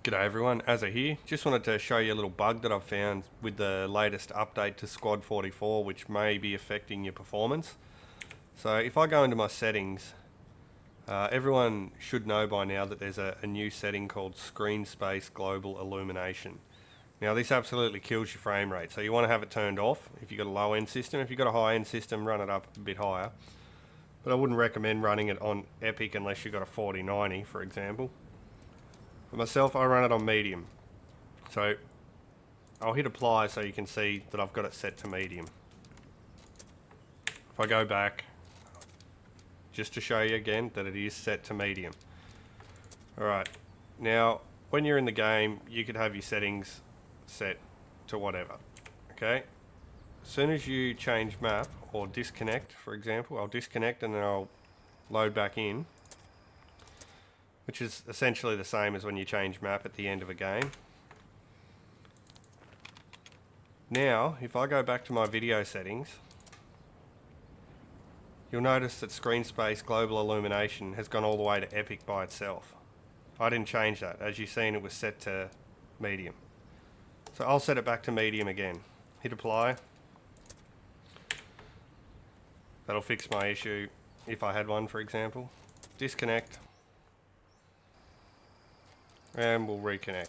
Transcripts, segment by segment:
G'day everyone, Azza here. Just wanted to show you a little bug that I've found with the latest update to Squad 44, which may be affecting your performance. So if I go into my settings, everyone should know by now that there's a new setting called Screen Space Global Illumination. Now this absolutely kills your frame rate, so you want to have it turned off if you've got a low end system. If you've got a high end system, run it up a bit higher. But I wouldn't recommend running it on Epic unless you've got a 4090, for example. For myself, I run it on medium. So I'll hit apply so you can see that I've got it set to medium. If I go back, just to show you again that it is set to medium. Alright, now when you're in the game, you could have your settings set to whatever. Okay? As soon as you change map or disconnect, for example, I'll disconnect and then I'll load back in, which is essentially the same as when you change map at the end of a game. Now, if I go back to my video settings, you'll notice that Screen Space Global Illumination has gone all the way to Epic by itself. I didn't change that. As you've seen, it was set to medium. So I'll set it back to medium again. Hit apply. That'll fix my issue if I had one, for example. Disconnect. And we'll reconnect.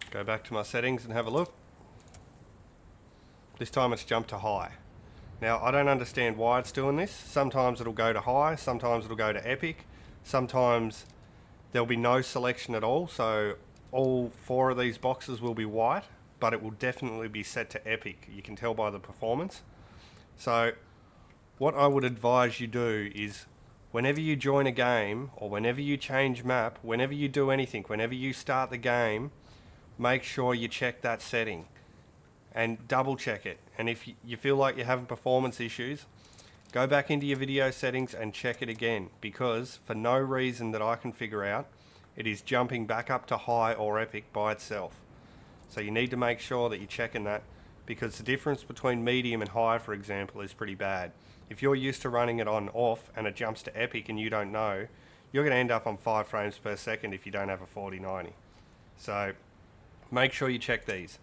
Go back to my settings and have a look. This time it's jumped to high. Now I don't understand why it's doing this. Sometimes it'll go to high, sometimes it'll go to epic, sometimes there'll be no selection at all, so all four of these boxes will be white, but it will definitely be set to epic. You can tell by the performance. So what I would advise you do is whenever you join a game or whenever you change map, whenever you do anything, whenever you start the game, make sure you check that setting and double check it. And if you feel like you're having performance issues, go back into your video settings and check it again, because for no reason that I can figure out, it is jumping back up to high or epic by itself. So you need to make sure that you're checking that, because the difference between medium and high, for example, is pretty bad. If you're used to running it on off and it jumps to epic and you don't know, you're going to end up on 5 frames per second if you don't have a 4090. So make sure you check these.